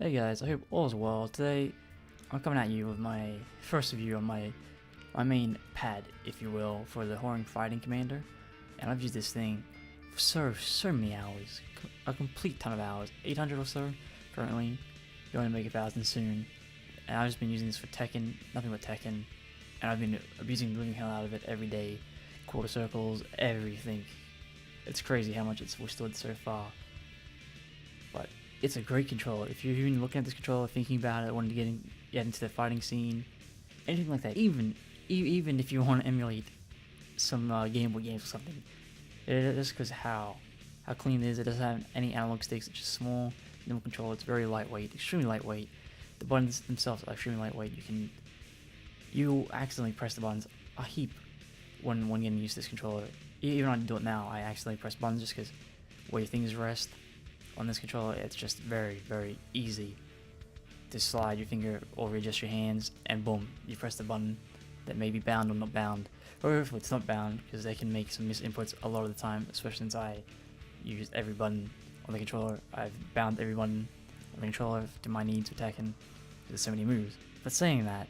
Hey guys, I hope all is well. Today, I'm coming at you with my first review on my main pad, if you will, for the Hori Fighting Commander. And I've used this thing for so many hours, a complete ton of hours, 800 or so currently, going to make 1,000 soon. And I've just been using this for Tekken, nothing but Tekken, and I've been abusing the living hell out of it every day, quarter circles, everything. It's crazy how much it's withstood so far. But it's a great controller. If you're even looking at this controller, thinking about it, wanting to get into the fighting scene, anything like that, even if you want to emulate some Game Boy games or something, just because how clean it is. It doesn't have any analog sticks. It's just small, nimble controller. It's very lightweight, extremely lightweight. The buttons themselves are extremely lightweight. You accidentally press the buttons a heap when getting used to this controller. Even when I do it now, I accidentally press buttons just because where your things rest. On this controller, it's just very easy to slide your finger or readjust your hands, and boom, you press the button that may be bound or not bound, or if it's not bound, because they can make some misinputs a lot of the time, especially since I use every button on the controller. I've bound every button on the controller to my needs for Tekken. There's so many moves. But saying that,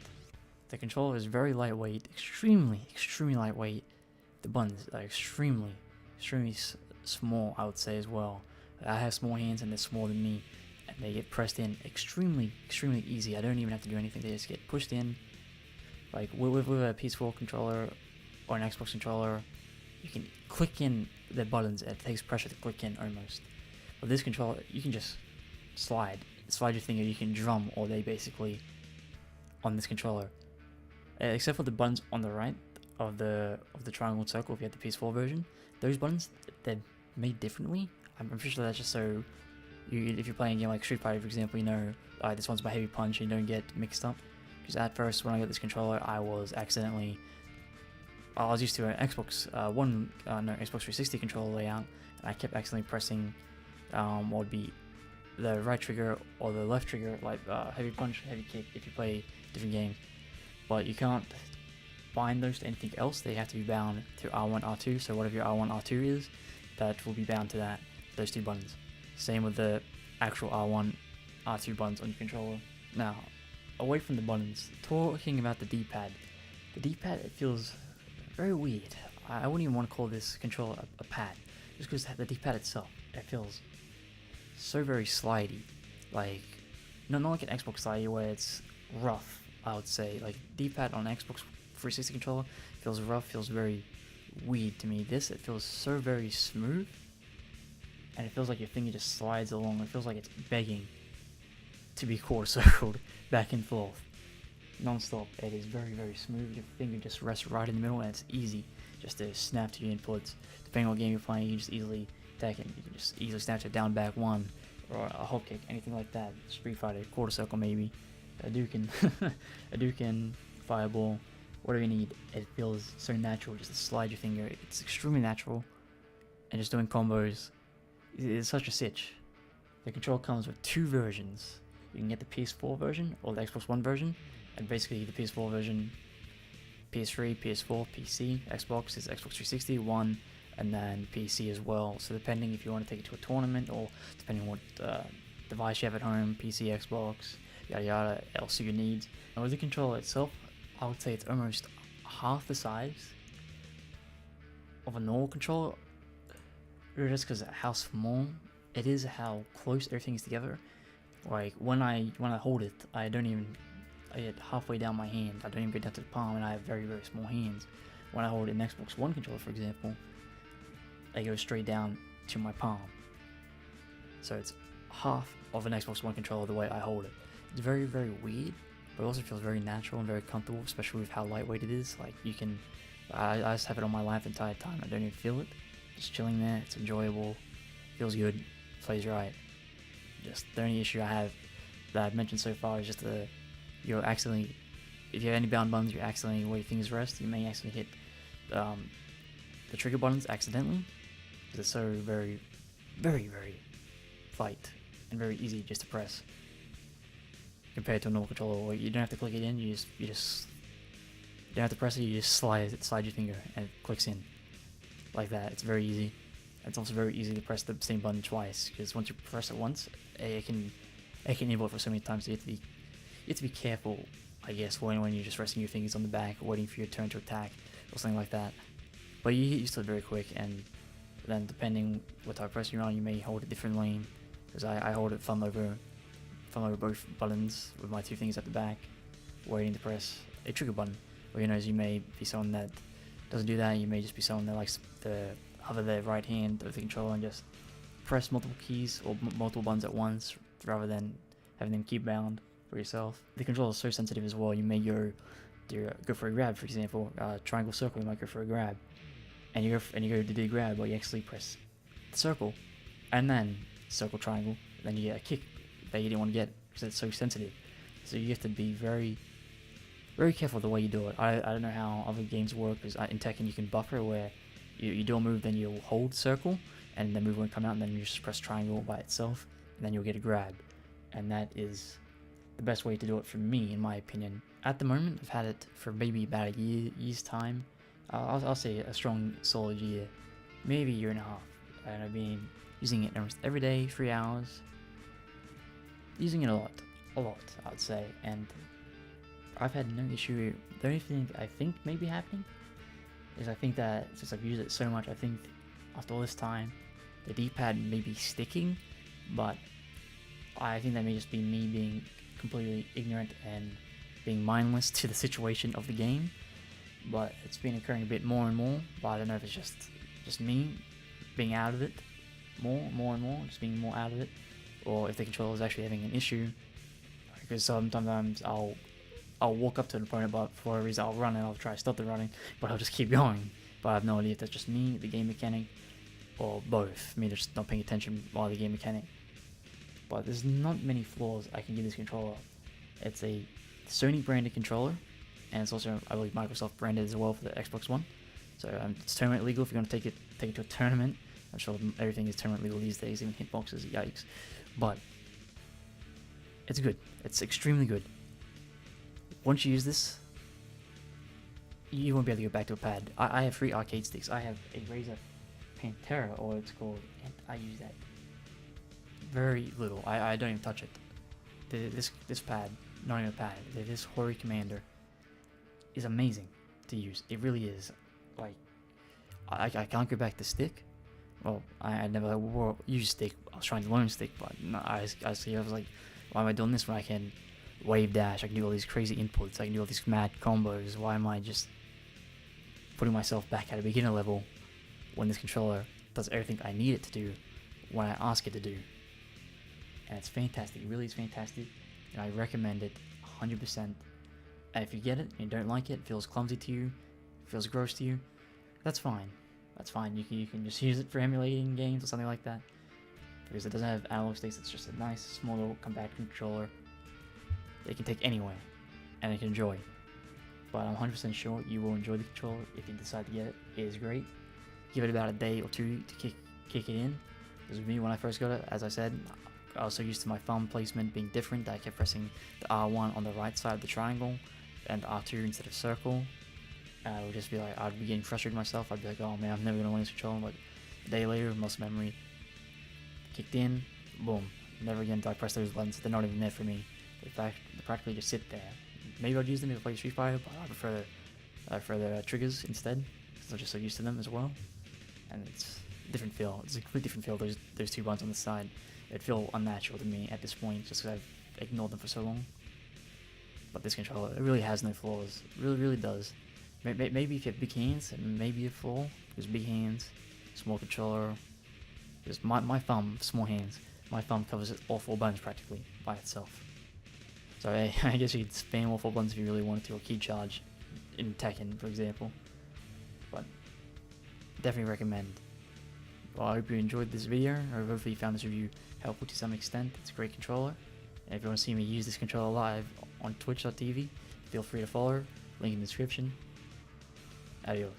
the controller is very lightweight, extremely lightweight. The buttons are extremely small, I would say, as well. I have small hands and they're smaller than me, and they get pressed in extremely easy. I don't even have to do anything, they just get pushed in. Like with a PS4 controller or an Xbox controller, you can click in the buttons, it takes pressure to click in almost. With this controller, you can just slide your finger, you can drum all day basically on this controller. Except for the buttons on the right of the triangle and circle if you have the PS4 version. Those buttons, they're made differently. I'm pretty sure that's just so if you're playing a game like Street Fighter, for example, you know this one's my heavy punch and you don't get mixed up. Because at first when I got this controller, I was used to an Xbox Xbox 360 controller layout, and I kept accidentally pressing what would be the right trigger or the left trigger, like heavy punch, heavy kick if you play different games. But you can't bind those to anything else. They have to be bound to R1, R2. So whatever your R1, R2 is, that will be bound to those two buttons. Same with the actual R1, R2 buttons on your controller. Now, away from the buttons, talking about the D-pad. The D-pad, it feels very weird. I wouldn't even want to call this controller a pad, just because the D-pad itself, it feels so very slidey. Like, not like an Xbox slidey where it's rough, I would say. Like, D-pad on an Xbox 360 controller feels rough, feels very weird to me. This, it feels so very smooth, and it feels like your finger just slides along. It feels like it's begging to be quarter circled back and forth non-stop. It is very smooth. Your finger just rests right in the middle, and it's easy just to snap to your inputs. Depending on what game you're playing, you can just easily Tekken, you can just easily snap to a down back one or a hop kick, anything like that. Street Fighter, quarter circle maybe, a Hadouken, fireball, whatever you need. It feels so natural just to slide your finger. It's extremely natural, and just doing combos is such a sitch. The control comes with two versions. You can get the PS4 version or the Xbox One version, and basically the PS4 version, PS3, PS4, PC, Xbox is Xbox 360, One, and then PC as well. So depending if you want to take it to a tournament, or depending on what device you have at home, PC, Xbox, yada yada, else you need. And with the controller itself, I would say it's almost half the size of a normal controller, just because of how small it is, how close everything is together. Like when I hold it, I get halfway down my hand. I don't even get down to the palm, and I have very small hands. When I hold an Xbox One controller, for example, I go straight down to my palm. So it's half of an Xbox One controller the way I hold it. It's very weird, but it also feels very natural and very comfortable, especially with how lightweight it is. Like I just have it on my lap the entire time. I don't even feel it. Just chilling there. It's enjoyable. Feels good. Plays right. Just the only issue I have that I've mentioned so far is just you're accidentally, if you have any bound buttons, you're accidentally where your fingers rest. You may accidentally hit the trigger buttons accidentally, because it's so very light and very easy just to press, compared to a normal controller where you don't have to click it in. You don't have to press it. You just slide your finger and it clicks in like that. It's very easy. It's also very easy to press the same button twice, because once you press it once, it can it can input for so many times. So you have to be careful, I guess, when you're just resting your fingers on the back, waiting for your turn to attack or something like that. But you get used to it very quick, and then depending what type of press you're on, you may hold a different lane. Because I hold it thumb over both buttons with my 2 fingers at the back, waiting to press a trigger button. Or you may be someone that doesn't do that. You may just be someone that likes to hover their right hand of the controller and just press multiple keys or multiple buttons at once, rather than having them key bound for yourself. The controller is so sensitive as well. You may go for a grab, for example, triangle, circle. You might go for a grab, and you go to do grab, or you actually press the circle, and then circle, triangle, then you get a kick that you didn't want to get because it's so sensitive. So you have to be very, very careful the way you do it. I don't know how other games work, because in Tekken you can buffer where you do a move, then you'll hold circle, and the move won't come out, and then you just press triangle by itself, and then you'll get a grab. And that is the best way to do it for me, in my opinion. At the moment, I've had it for maybe about a year's time. I'll say a strong, solid year, maybe a year and a half. And I've been using it almost every day, 3 hours. Using it a lot, I'd say. And I've had no issue. The only thing I think may be happening is I think that since I've used it so much, I think after all this time, the D-pad may be sticking, but I think that may just be me being completely ignorant and being mindless to the situation of the game. But it's been occurring a bit more and more, but I don't know if it's just me being out of it more and more, just being more out of it, or if the controller is actually having an issue. Because sometimes I'll walk up to an opponent, but for a reason I'll run and I'll try to stop the running, but I'll just keep going. But I have no idea if that's just me, the game mechanic, or both, me just not paying attention while the game mechanic. But there's not many flaws I can give this controller. It's a Sony branded controller, and it's also, I believe, Microsoft branded as well for the Xbox One. So it's tournament legal if you're going to take it to a tournament. I'm sure everything is tournament legal these days, even hitboxes, yikes. But it's good. It's extremely good. Once you use this, you won't be able to go back to a pad. I have 3 arcade sticks. I have a Razer Pantera, or it's called, and I use that very little. I don't even touch it. This pad, not even a pad, this Hori Commander is amazing to use. It really is. Like, I can't go back to stick. Well, I never used stick. I was trying to learn stick, but no, I was like, why am I doing this when I can wave dash? I can do all these crazy inputs. I can do all these mad combos. Why am I just putting myself back at a beginner level when this controller does everything I need it to do when I ask it to do? And it's fantastic. It really is fantastic. And I recommend it 100%. And if you get it and you don't like it, feels clumsy to you, feels gross to you, that's fine. That's fine. You can just use it for emulating games or something like that. Because it doesn't have analog sticks. It's just a nice, small little compact controller that you can take anywhere and you can enjoy. But I'm 100% sure you will enjoy the controller if you decide to get it. It is great. Give it about a day or 2 to kick it in. Because with me, when I first got it, as I said, I was so used to my thumb placement being different that I kept pressing the R1 on the right side of the triangle and the R2 instead of circle. And I would just be like, I'd be getting frustrated myself. I'd be like, oh man, I'm never going to learn this controller. But a day later, muscle memory kicked in, boom. Never again do I press those buttons. They're not even there for me. They practically just sit there. Maybe I'd use them if I play Street Fighter, but I prefer the triggers instead, because I'm just so used to them as well. And it's a different feel. It's a completely different feel. Those 2 buttons on the side. It'd feel unnatural to me at this point, just because I've ignored them for so long. But this controller, it really has no flaws. It really, really does. Maybe if you have big hands, it may be a flaw. Because big hands, small controller. Because my thumb, small hands, my thumb covers all 4 buttons practically by itself. So I guess you could spam all 4 buttons if you really wanted to, or key charge in Tekken, for example. But definitely recommend. Well, I hope you enjoyed this video, or hopefully you found this review helpful to some extent. It's a great controller. And if you want to see me use this controller live on twitch.tv, feel free to follow. Link in the description. Adios.